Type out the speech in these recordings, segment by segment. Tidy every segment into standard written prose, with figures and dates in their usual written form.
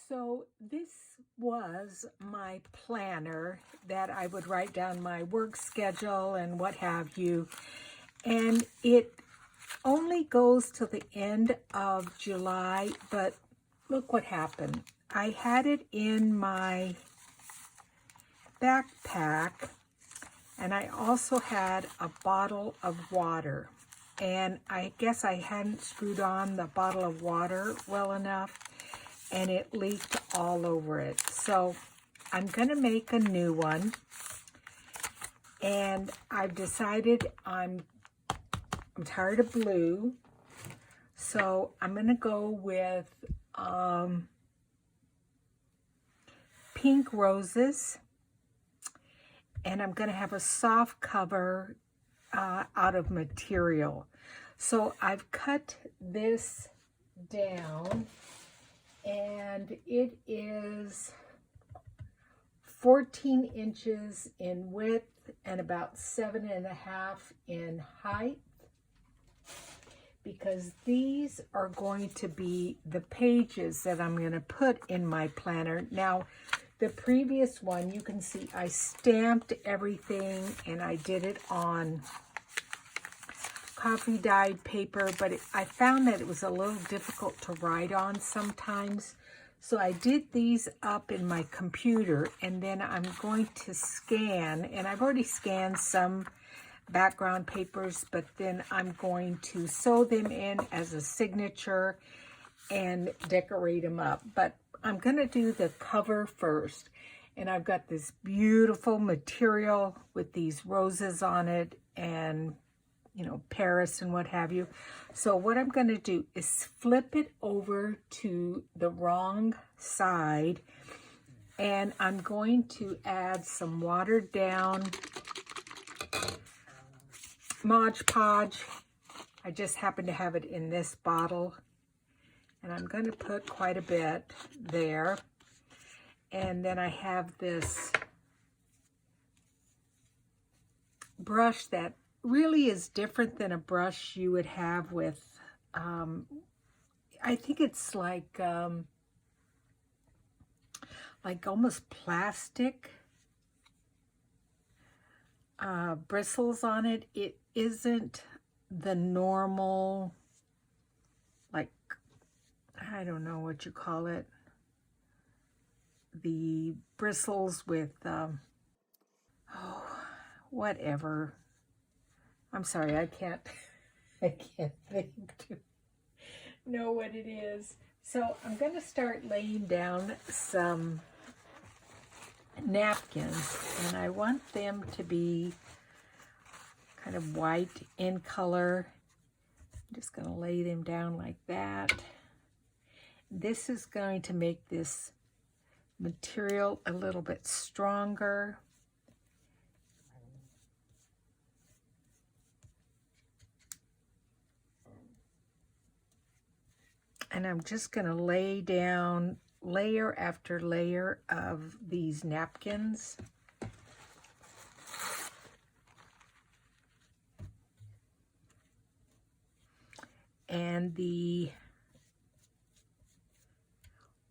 So this was my planner that I would write down my work schedule and what have you. And it only goes to the end of July, but look what happened. I had it in my backpack, and I also had a bottle of water. And I guess I hadn't screwed on the bottle of water well enough, and it leaked all over it. So I'm gonna make a new one, and I've decided I'm tired of blue, so I'm gonna go with pink roses, and I'm gonna have a soft cover out of material. So I've cut this down, and it is 14 inches in width and about 7.5 in height, because these are going to be the pages that I'm going to put in my planner. Now, the previous one, you can see I stamped everything and I did it on coffee dyed paper, but I found that it was a little difficult to write on sometimes. So I did these up in my computer, and then I'm going to scan, and I've already scanned some background papers, but then I'm going to sew them in as a signature and decorate them up. But I'm going to do the cover first, and I've got this beautiful material with these roses on it and, you know, Paris and what have you. So what I'm going to do is flip it over to the wrong side, and I'm going to add some watered down Mod Podge. I just happen to have it in this bottle, and I'm going to put quite a bit there. And then I have this brush that really is different than a brush you would have with, I think it's like almost plastic bristles on it. It isn't the normal, like, I don't know what you call it, the bristles with, whatever. I'm sorry, I can't think to know what it is. So I'm going to start laying down some napkins, and I want them to be kind of white in color. I'm just going to lay them down like that. This is going to make this material a little bit stronger. And I'm just going to lay down layer after layer of these napkins. And the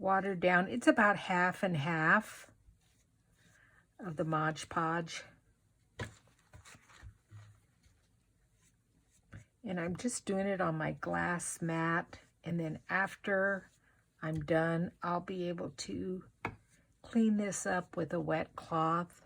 watered down, it's about half and half of the Mod Podge. And I'm just doing it on my glass mat. And then after I'm done, I'll be able to clean this up with a wet cloth.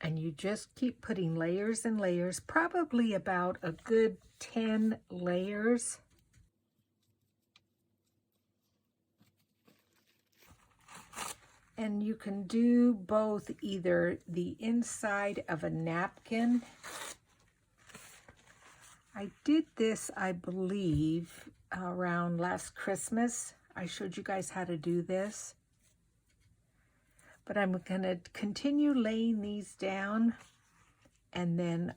And you just keep putting layers and layers, probably about a good 10 layers. And you can do both, either the inside of a napkin. I did this, I believe, around last Christmas. I showed you guys how to do this. But I'm going to continue laying these down, and then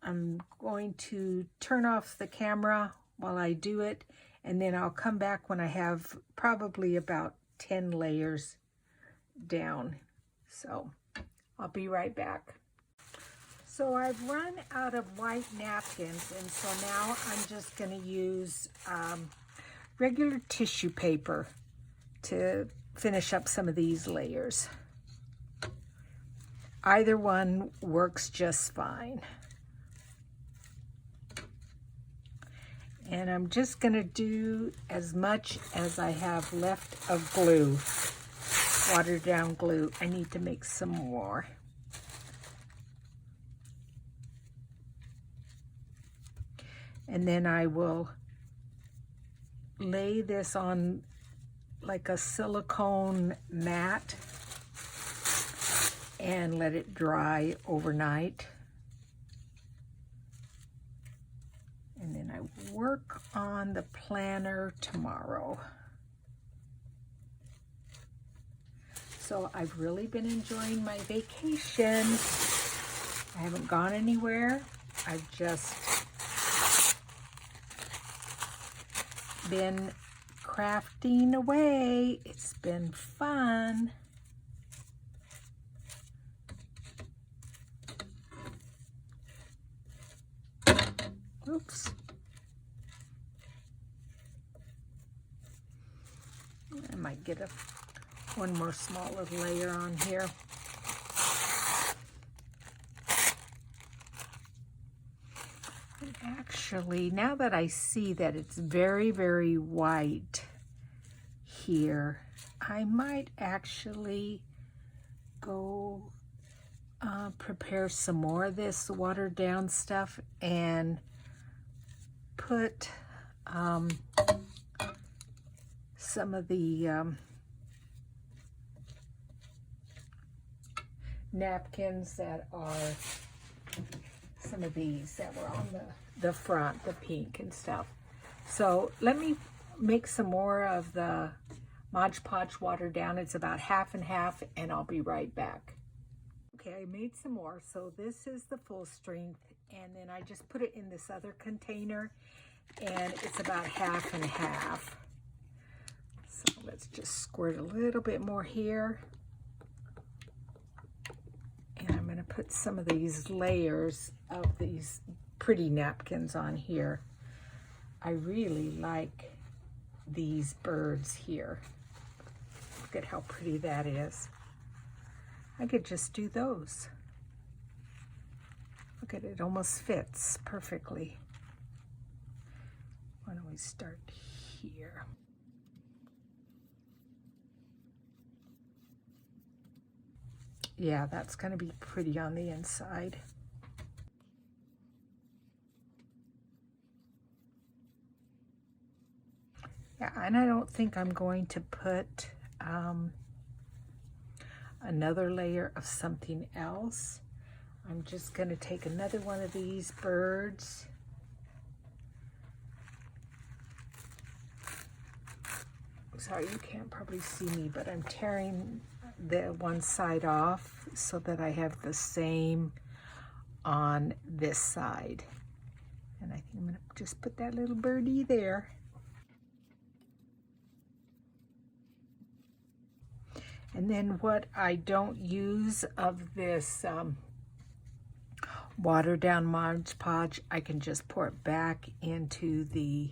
I'm going to turn off the camera while I do it, and then I'll come back when I have probably about 10 layers down. So I'll be right back. So I've run out of white napkins, and so now I'm just going to use regular tissue paper to finish up some of these layers. Either one works just fine. And I'm just going to do as much as I have left of glue, watered down glue. I need to make some more. And then I will lay this on like a silicone mat and let it dry overnight. And then I work on the planner tomorrow. So I've really been enjoying my vacation. I haven't gone anywhere. I've just been crafting away. It's been fun. Oops. I might get one more smaller layer on here. And actually, now that I see that it's very, very white here, I might actually go prepare some more of this watered down stuff and put some of the napkins that are some of these that were on the front, the pink and stuff. So let me make some more of the Mod Podge watered down. It's about half and half, and I'll be right back. Okay, I made some more. So this is the full strength, and then I just put it in this other container, and it's about half and half. So let's just squirt a little bit more here. And I'm going to put some of these layers of these pretty napkins on here. I really like these birds here. Look at how pretty that is. I could just do those. Look at it, it almost fits perfectly. Why don't we start here? Yeah, that's going to be pretty on the inside. Yeah, and I don't think I'm going to put another layer of something else. I'm just going to take another one of these birds. Sorry, you can't probably see me, but I'm tearing the one side off so that I have the same on this side. And I think I'm going to just put that little birdie there. And then what I don't use of this watered down Mod Podge, I can just pour it back into the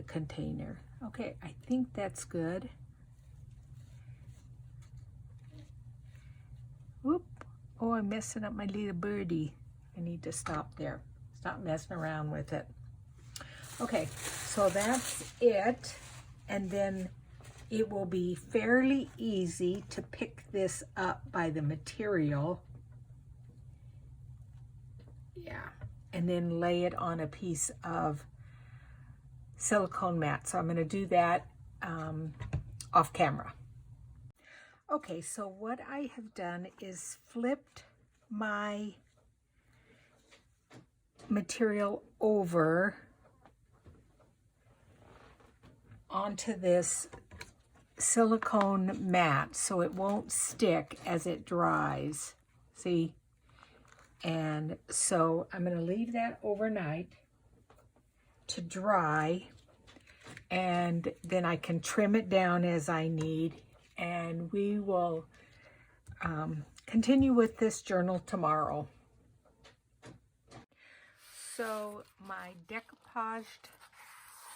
container. Okay, I think that's good. Whoop. Oh, I'm messing up my little birdie. I need to stop there. Stop messing around with it. Okay, so that's it. And then it will be fairly easy to pick this up by the material. Yeah, and then lay it on a piece of silicone mat. So I'm going to do that off camera. Okay, so what I have done is flipped my material over onto this silicone mat so it won't stick as it dries. See? And so I'm going to leave that overnight to dry, and then I can trim it down as I need, and we will continue with this journal tomorrow. So my decoupaged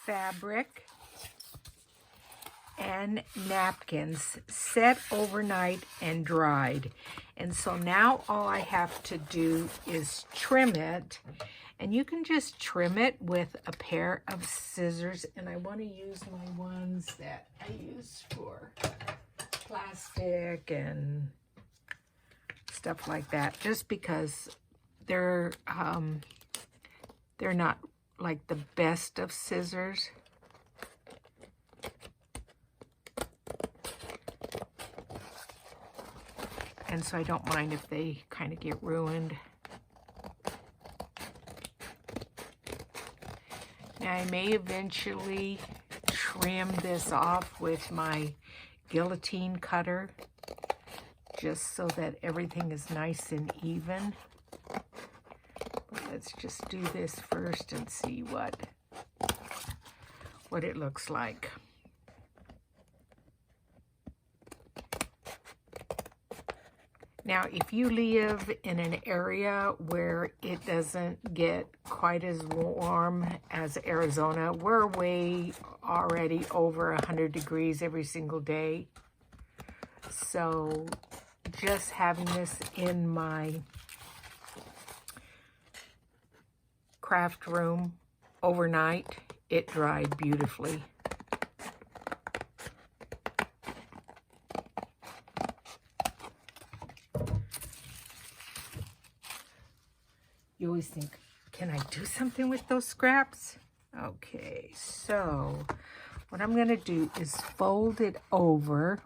fabric and napkins set overnight and dried. And so now all I have to do is trim it. And you can just trim it with a pair of scissors. And I want to use my ones that I use for plastic and stuff like that. Just because they're not like the best of scissors. And so I don't mind if they kind of get ruined. Now I may eventually trim this off with my guillotine cutter, just so that everything is nice and even. But let's just do this first and see what it looks like. Now, if you live in an area where it doesn't get quite as warm as Arizona, we're way already over 100 degrees every single day. So just having this in my craft room overnight, it dried beautifully. You always think, can I do something with those scraps? Okay, so what I'm going to do is fold it over.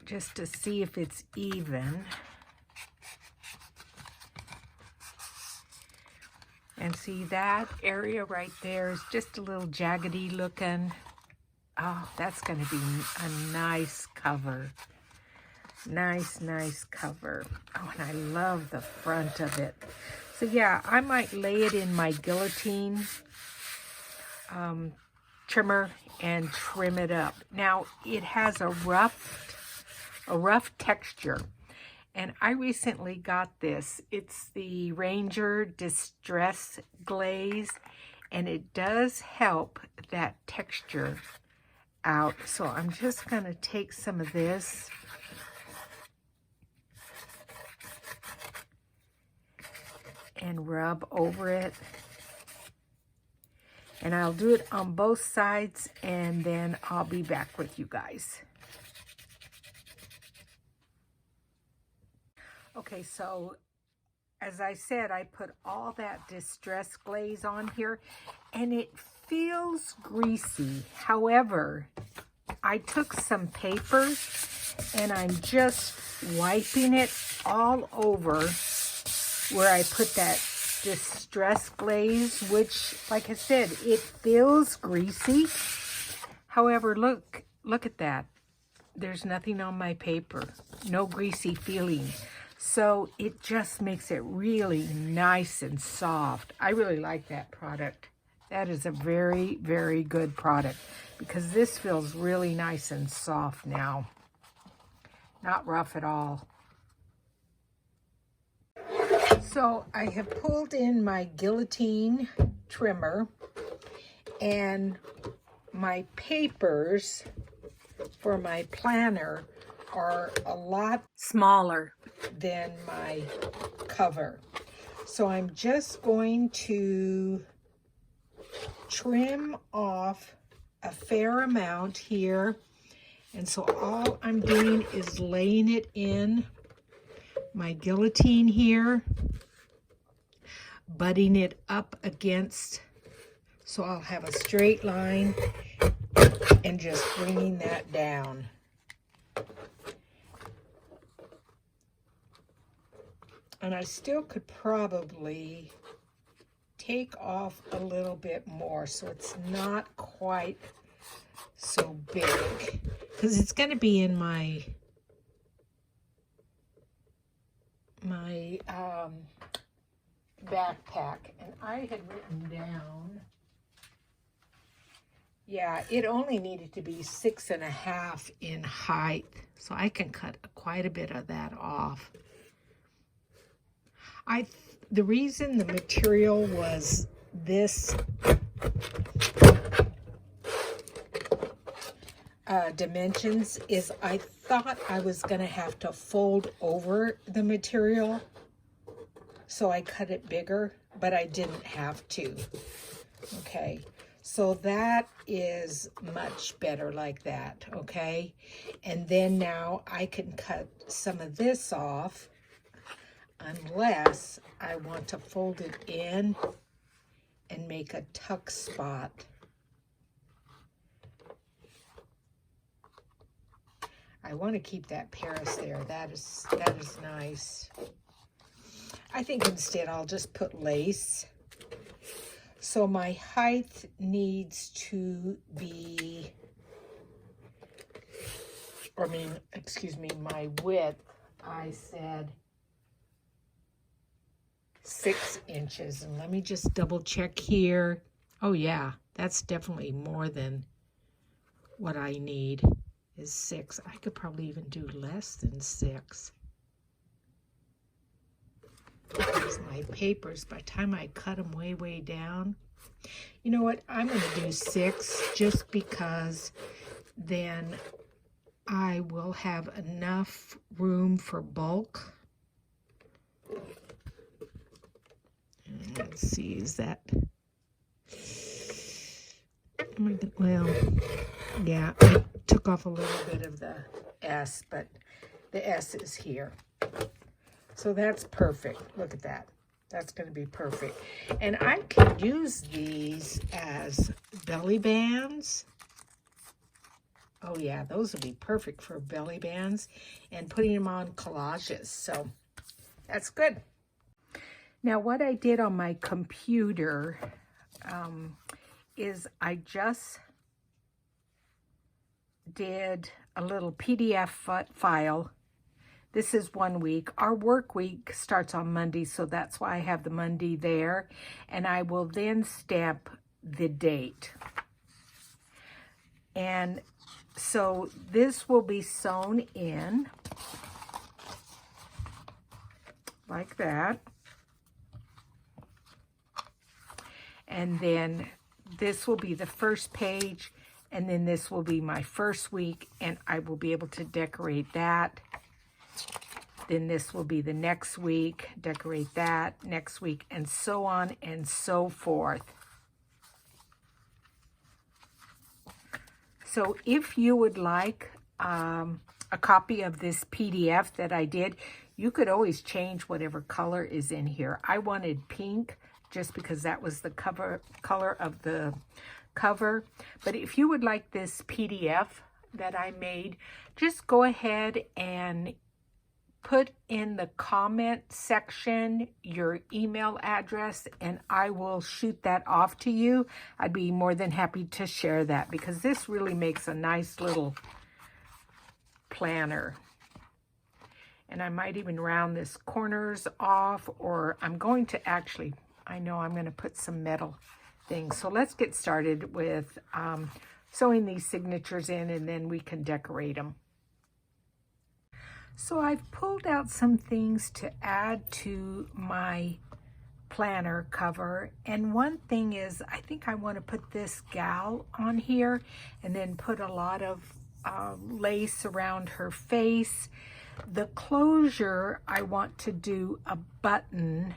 Just to see if it's even. And see, that area right there is just a little jaggedy looking. Oh, that's going to be a nice cover. Nice cover. Oh, and I love the front of it. So yeah, I might lay it in my guillotine trimmer and trim it up. Now, it has a rough texture, and I recently got this. It's the Ranger Distress Glaze, and it does help that texture out. So I'm just going to take some of this and rub over it. And I'll do it on both sides, and then I'll be back with you guys. Okay, so as I said, I put all that distress glaze on here, and it feels greasy. However, I took some paper, and I'm just wiping it all over where I put that distress glaze, which, like I said, it feels greasy. However, look at that. There's nothing on my paper, no greasy feeling. So it just makes it really nice and soft. I really like that product. That is a very, very good product, because this feels really nice and soft now. Not rough at all. So I have pulled in my guillotine trimmer, and my papers for my planner are a lot smaller than my cover. So I'm just going to trim off a fair amount here. And so all I'm doing is laying it in my guillotine here, butting it up against, so I'll have a straight line, and just bringing that down. And I still could probably take off a little bit more so it's not quite so big, because it's going to be in my my backpack, and I had written down, yeah, it only needed to be 6.5 in height, so I can cut quite a bit of that off. The reason the material was this dimensions is I thought I was going to have to fold over the material, so I cut it bigger, but I didn't have to. Okay, so that is much better like that, okay? And then now I can cut some of this off, unless I want to fold it in and make a tuck spot. I want to keep that Paris there. That is nice. I think instead I'll just put lace. So my height needs to be, my width, I said 6 inches. And let me just double check here. Oh yeah, that's definitely more than what I need is 6. I could probably even do less than 6. Because my papers, by the time I cut them way down, you know what, I'm going to do 6 just because then I will have enough room for bulk. Let's see, is that, well, yeah, I took off a little bit of the S, but the S is here. So that's perfect. Look at that. That's going to be perfect. And I can use these as belly bands. Oh yeah, those would be perfect for belly bands and putting them on collages. So that's good. Now what I did on my computer is I just did a little PDF file. This is 1 week. Our work week starts on Monday, so that's why I have the Monday there. And I will then stamp the date. And so this will be sewn in like that. And then this will be the first page, and then this will be my first week, and I will be able to decorate that. Then this will be the next week, decorate that next week, and so on and so forth. So if you would like a copy of this PDF that I did, you could always change whatever color is in here. I wanted pink just because that was the color of the cover. But if you would like this PDF that I made, just go ahead and put in the comment section your email address, and I will shoot that off to you. I'd be more than happy to share that because this really makes a nice little planner. And I might even round this corners off, or I'm going to actually, I know I'm going to put some metal things. So let's get started with sewing these signatures in, and then we can decorate them. So I've pulled out some things to add to my planner cover. And one thing is, I think I want to put this gal on here and then put a lot of lace around her face. The closure, I want to do a button.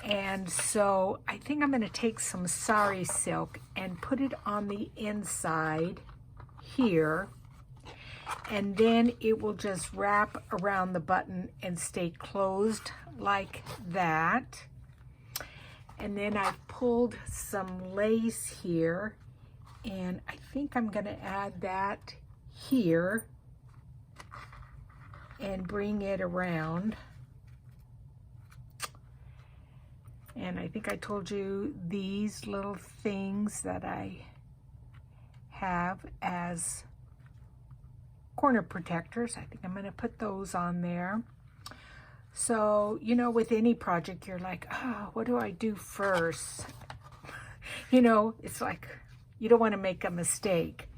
And so I think I'm going to take some sari silk and put it on the inside here. And then it will just wrap around the button and stay closed like that. And then I've pulled some lace here, and I think I'm going to add that here and bring it around. And I think I told you these little things that I have as corner protectors. I think I'm going to put those on there. So, you know, with any project, you're like, oh, what do I do first? You know, it's like you don't want to make a mistake.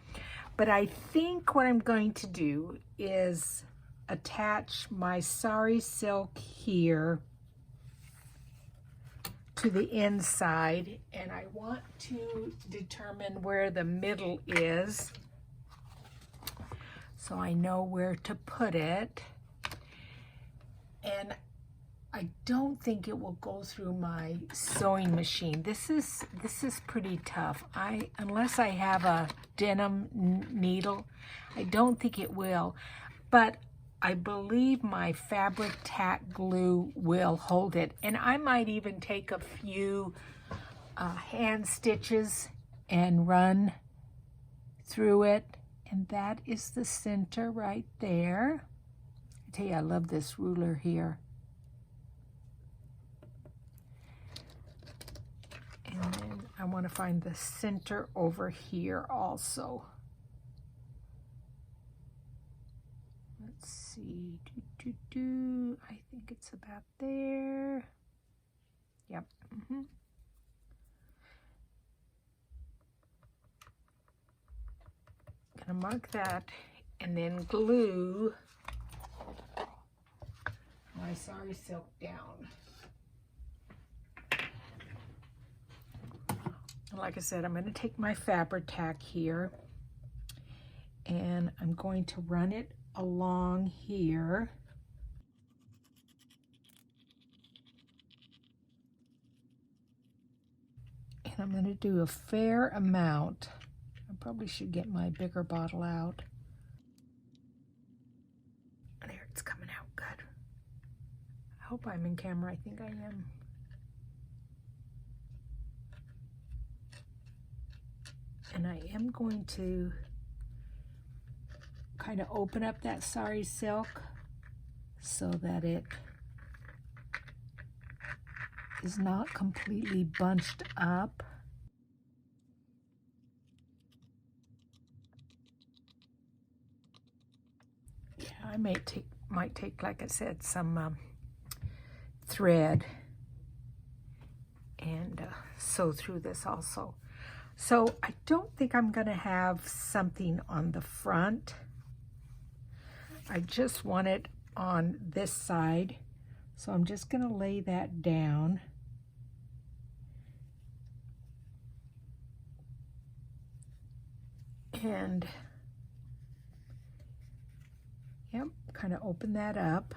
But I think what I'm going to do is attach my sari silk here to the inside, and I want to determine where the middle is so I know where to put it. And I don't think it will go through my sewing machine. This is pretty tough. Unless I have a denim needle, I don't think it will. But I believe my fabric tack glue will hold it. And I might even take a few hand stitches and run through it. And that is the center right there. I tell you, I love this ruler here. And then I want to find the center over here also. Let's see. I think it's about there. Yep. Gonna mark that and then glue my sari silk down. Like I said, I'm going to take my fabric tack here and I'm going to run it along here. And I'm going to do a fair amount. I probably should get my bigger bottle out. There, it's coming out good. I hope I'm in camera. I think I am. And I am going to kind of open up that sari silk so that it is not completely bunched up. Yeah, I might take, like I said, some thread and sew through this also. So I don't think I'm going to have something on the front. I just want it on this side. So I'm just going to lay that down. And, yep, kind of open that up.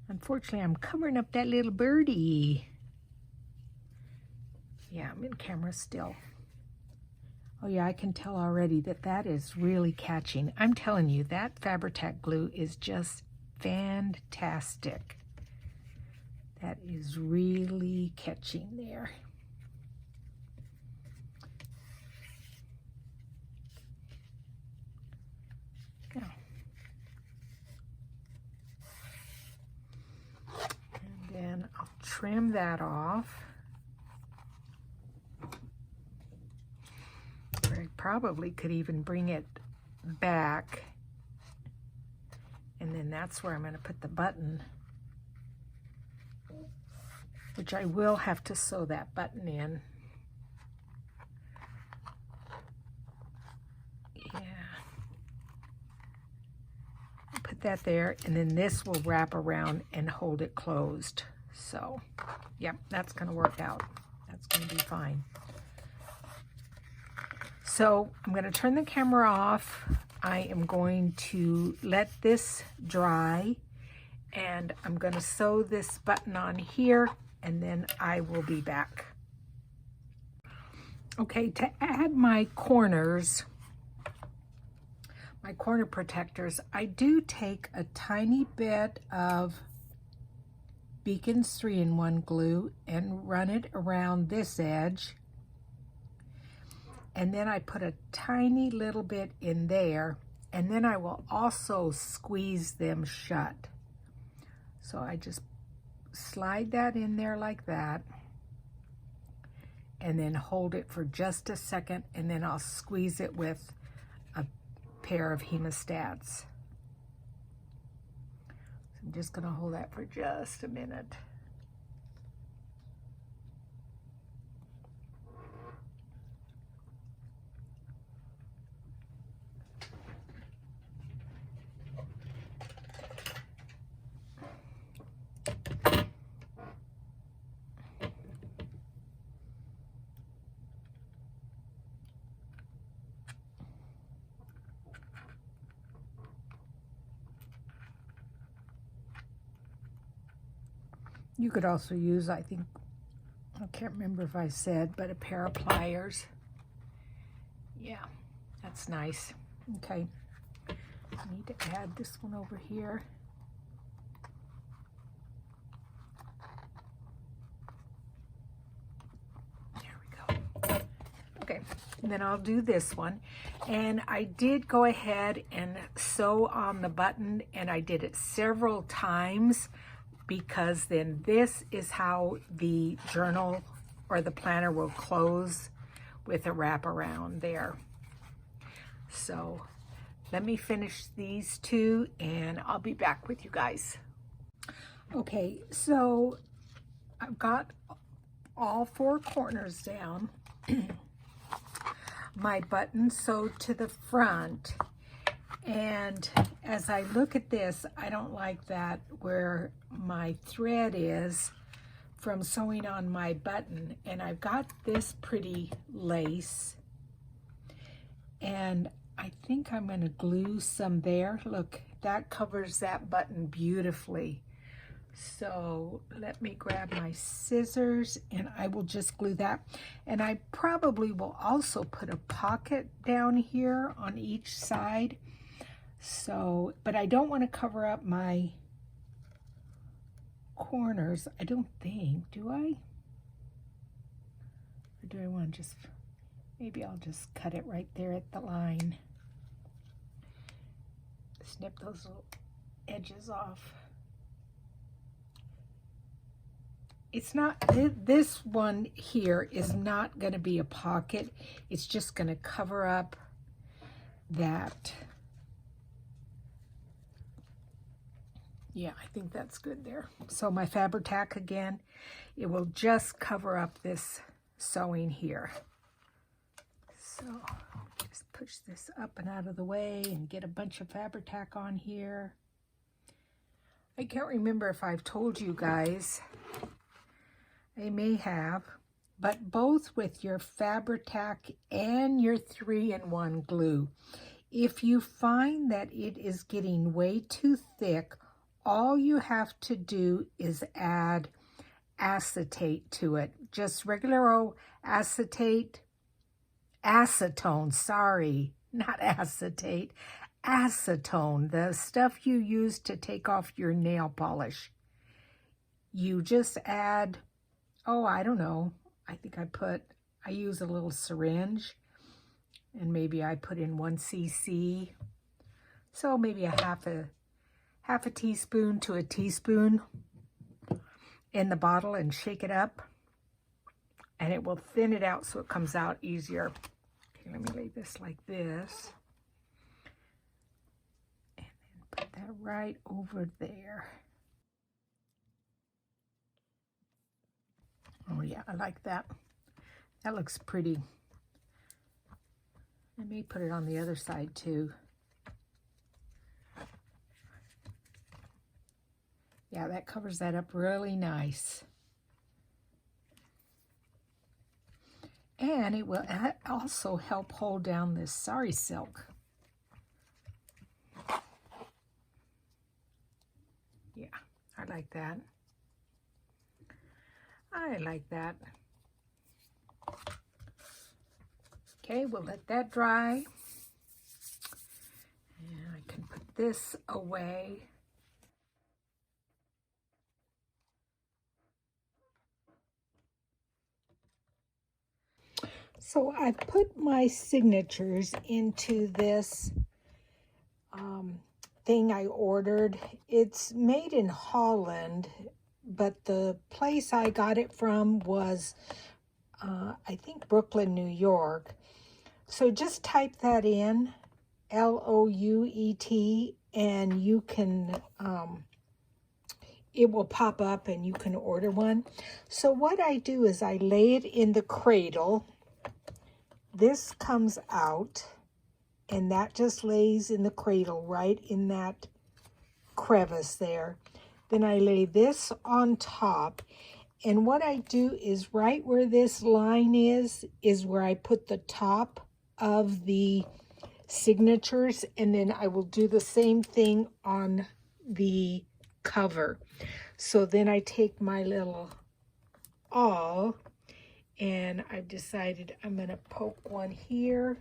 Unfortunately, I'm covering up that little birdie. Yeah, I'm in camera still. Oh yeah, I can tell already that is really catching. I'm telling you, that Fabri-Tac glue is just fantastic. That is really catching there. Yeah. And then I'll trim that off. I probably could even bring it back, and then that's where I'm going to put the button, which I will have to sew that button in. Yeah. I'll put that there, and then this will wrap around and hold it closed. So, yep, that's going to work out. That's going to be fine. So I'm going to turn the camera off. I am going to let this dry, and I'm going to sew this button on here, and then I will be back. Okay, to add my corners, my corner protectors, I do take a tiny bit of Beacon's 3-in-1 glue and run it around this edge. And then I put a tiny little bit in there, and then I will also squeeze them shut. So I just slide that in there like that. and then hold it for just a second, and then I'll squeeze it with a pair of hemostats. So I'm just going to hold that for just a minute. You could also use, I think, I can't remember if I said, but a pair of pliers. Yeah, that's nice. Okay, I need to add this one over here. There we go. Okay, and then I'll do this one. And I did go ahead and sew on the button, and I did it several times, because then this is how the journal or the planner will close, with a wraparound there. So let me finish these two and I'll be back with you guys. Okay, so I've got all four corners down. My button sewed to the front. And as I look at this, I don't like that where my thread is from sewing on my button. And I've got this pretty lace. And I think I'm going to glue some there. Look, that covers that button beautifully. So let me grab my scissors and I will just glue that. And I probably will also put a pocket down here on each side. So, but I don't want to cover up my corners. I don't think, do I? Or do I want to just, maybe I'll just cut it right there at the line. Snip those little edges off. It's not, this one here is not going to be a pocket. It's just going to cover up that. Yeah, I think that's good there. So my Fabri-Tac again, it will just cover up this sewing here. So just push this up and out of the way and get a bunch of Fabri-Tac on here. I can't remember if I've told you guys, I may have, but both with your Fabri-Tac and your 3-in-1 glue, if you find that it is getting way too thick, all you have to do is add acetate to it. Just regular old acetone, sorry, not acetate, acetone, the stuff you use to take off your nail polish. You just add, oh, I don't know, I think I use a little syringe, and maybe I put in 1 cc, so maybe half a teaspoon to a teaspoon in the bottle, and shake it up, and it will thin it out so it comes out easier. Okay, let me lay this like this, and then put that right over there. Oh yeah, I like that. That looks pretty. I may put it on the other side too. Yeah, that covers that up really nice. And it will also help hold down this sari silk. Yeah, I like that. I like that. Okay, we'll let that dry. And I can put this away. So I put my signatures into this thing I ordered. It's made in Holland, but the place I got it from was I think Brooklyn, New York. So just type that in, Louet, and you can, it will pop up and you can order one. So what I do is I lay it in the cradle. This comes out, and that just lays in the cradle right in that crevice there. Then I lay this on top, and what I do is right where this line is where I put the top of the signatures, and then I will do the same thing on the cover. So then I take my little awl, and I've decided I'm going to poke one here,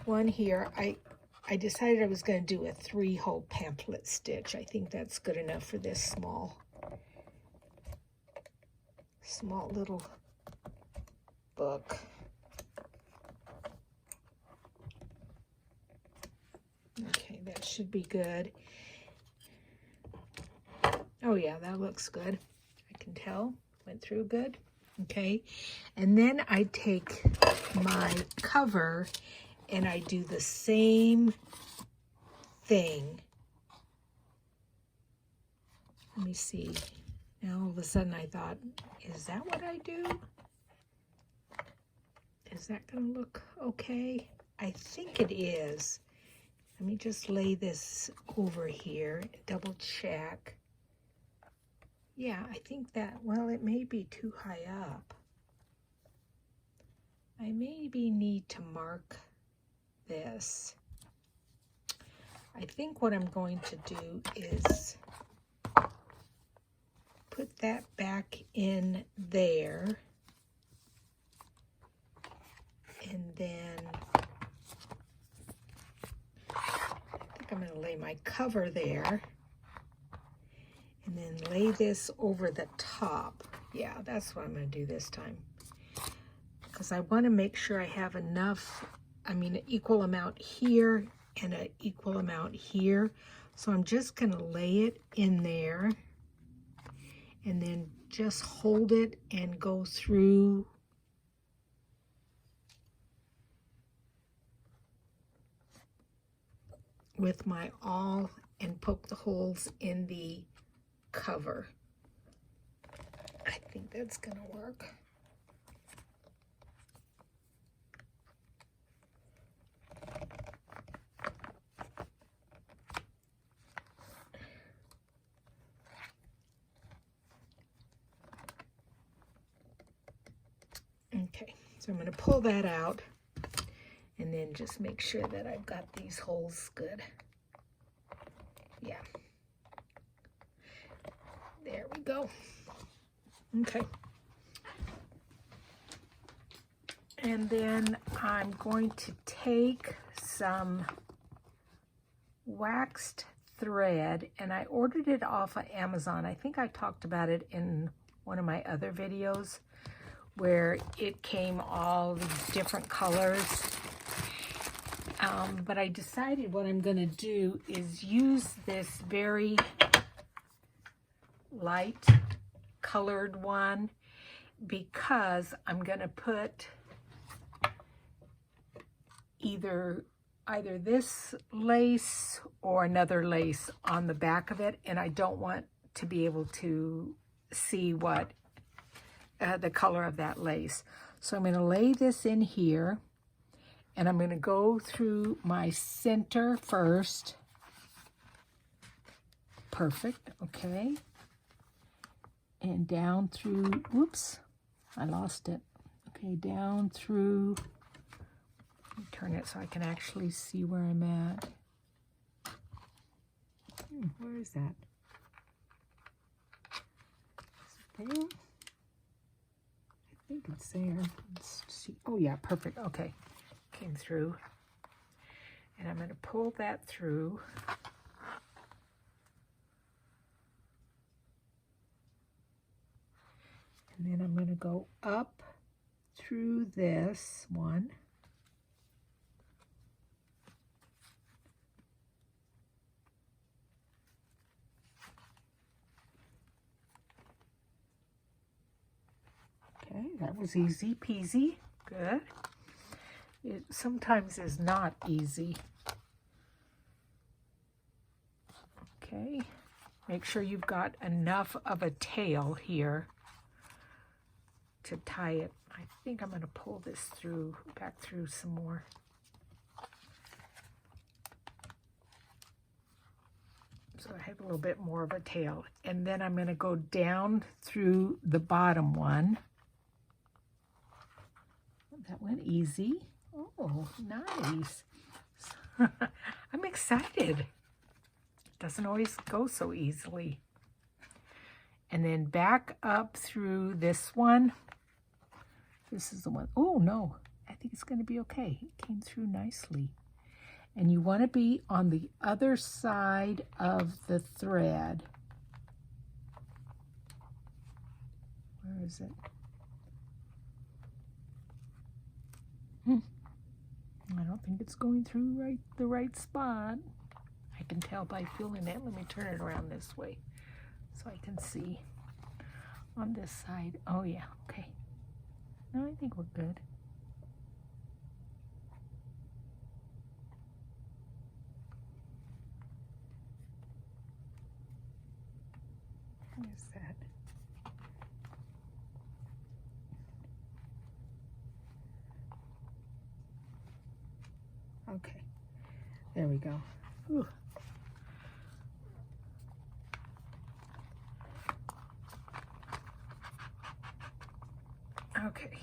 one here. I decided I was going to do a 3-hole pamphlet stitch. I think that's good enough for this small little book. Okay, that should be good. Oh yeah, that looks good. I can tell, went through good. Okay, and then I take my cover and I do the same thing. Let me see. Now all of a sudden I thought, is that what I do? Is that going to look okay? I think it is. Let me just lay this over here, double check. Yeah, I think that, well, it may be too high up. I maybe need to mark this. I think what I'm going to do is put that back in there, and then I think I'm going to lay my cover there, and then lay this over the top. Yeah, that's what I'm going to do this time, because I want to make sure I have enough, an equal amount here and an equal amount here. So I'm just going to lay it in there and then just hold it and go through with my awl and poke the holes in the cover. I think that's going to work. Okay, so I'm going to pull that out and then just make sure that I've got these holes good. Yeah. There we go. Okay. And then I'm going to take some waxed thread, and I ordered it off of Amazon. I think I talked about it in one of my other videos, where it came all these different colors. But I decided what I'm going to do is use this very light colored one, because I'm going to put either this lace or another lace on the back of it, and I don't want to be able to see what the color of that lace. So I'm going to lay this in here, and I'm going to go through my center first. Perfect, okay. And down through, whoops, I lost it. Okay, down through, let me turn it so I can actually see where I'm at. Where is that? Is it there? I think it's there. Let's see. Oh yeah, perfect. Okay, came through. And I'm going to pull that through. And then I'm going to go up through this one. that was easy peasy. Good. It sometimes is not easy. Okay. Make sure you've got enough of a tail here to tie it. I think I'm going to pull this through, back through some more. So I have a little bit more of a tail. And then I'm going to go down through the bottom one. That went easy. Oh, nice. I'm excited. Doesn't always go so easily. And then back up through this one. This is the one. Oh, no. I think it's going to be okay. It came through nicely. And you want to be on the other side of the thread. Where is it? I don't think it's going through the right spot. I can tell by feeling it. Let me turn it around this way so I can see on this side. Oh yeah, okay. No, I think we're good. What is that? Okay, there we go. Ooh. Okay,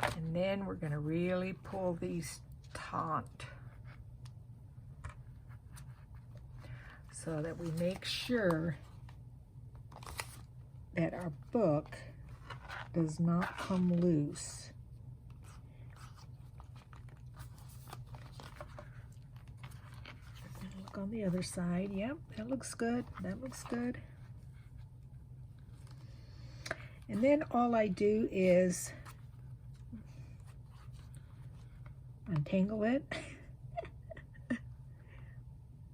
and then we're going to really pull these taut so that we make sure that our book does not come loose. Look on the other side. Yep, that looks good. That looks good. And then all I do is untangle it.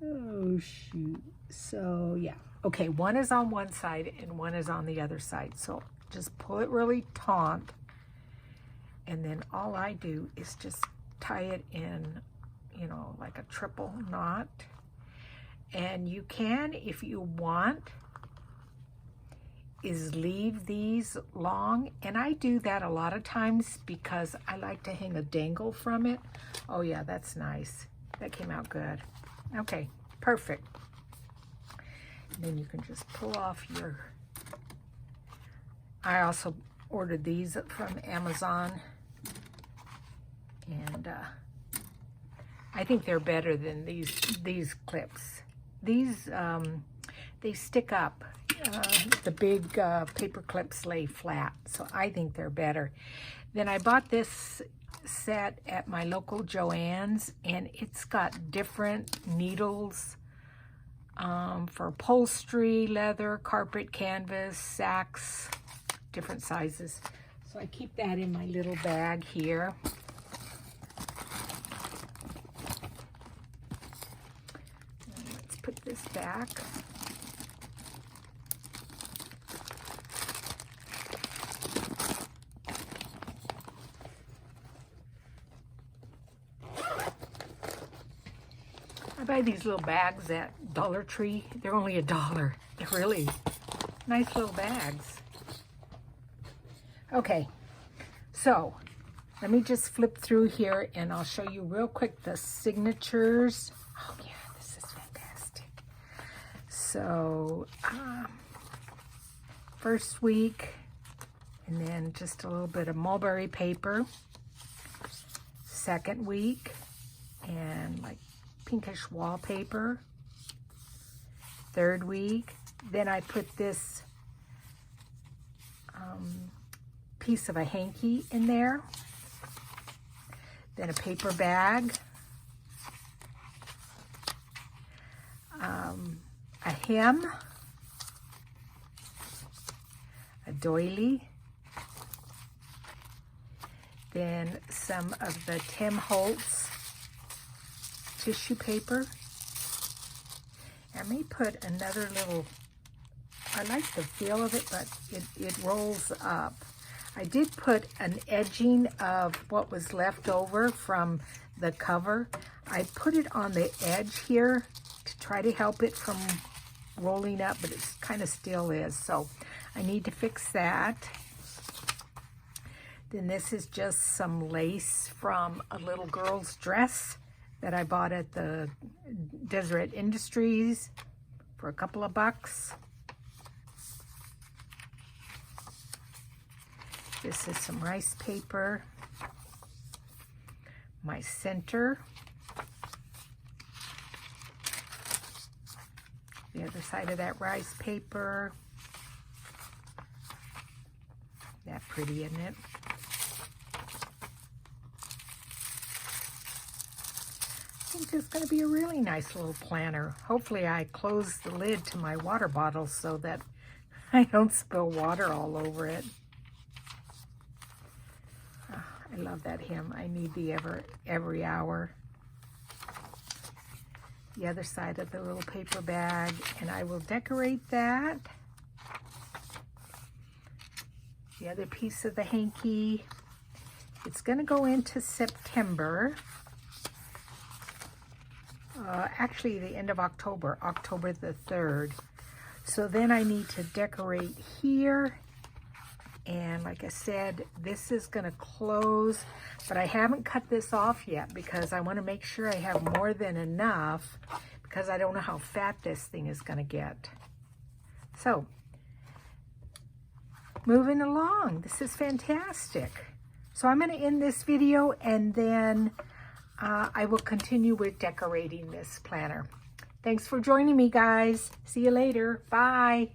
Oh, shoot. So, yeah. Okay, one is on one side and one is on the other side. So just pull it really taut. And then all I do is just tie it in, you know, like a triple knot. And you can, if you want, is leave these long, and I do that a lot of times because I like to hang a dangle from it. Oh yeah, that's nice. That came out good. Okay, perfect. And then you can just pull off your, I also ordered these from Amazon, and I think they're better than these clips. These they stick up. The big paper clips lay flat, so I think they're better. Then I bought this set at my local Joann's, and it's got different needles for upholstery, leather, carpet, canvas, sacks, different sizes. So I keep that in my little bag here. Let's put this back. I buy these little bags at Dollar Tree. They're only $1. They're really nice little bags. Okay, so let me just flip through here and I'll show you real quick the signatures. Oh yeah, this is fantastic. So first week, and then just a little bit of mulberry paper. Second week, and like pinkish wallpaper. Third week, then I put this piece of a hanky in there, then a paper bag, a hem, a doily, then some of the Tim Holtz tissue paper. I may put another little, I like the feel of it, but it rolls up. I did put an edging of what was left over from the cover. I put it on the edge here to try to help it from rolling up, but it kind of still is. So I need to fix that. Then this is just some lace from a little girl's dress that I bought at the Deseret Industries for a couple of bucks. This is some rice paper. My center. The other side of that rice paper. That pretty, isn't it? I think it's going to be a really nice little planner. Hopefully I close the lid to my water bottle so that I don't spill water all over it. Oh, I love that hymn. I need thee every hour. The other side of the little paper bag, and I will decorate that. The other piece of the hanky. It's going to go into September. Actually, the end of October, October the 3rd. So then I need to decorate here. And like I said, this is going to close, but I haven't cut this off yet because I want to make sure I have more than enough because I don't know how fat this thing is going to get. So, moving along. This is fantastic. So I'm going to end this video and then I will continue with decorating this planner. Thanks for joining me, guys. See you later. Bye.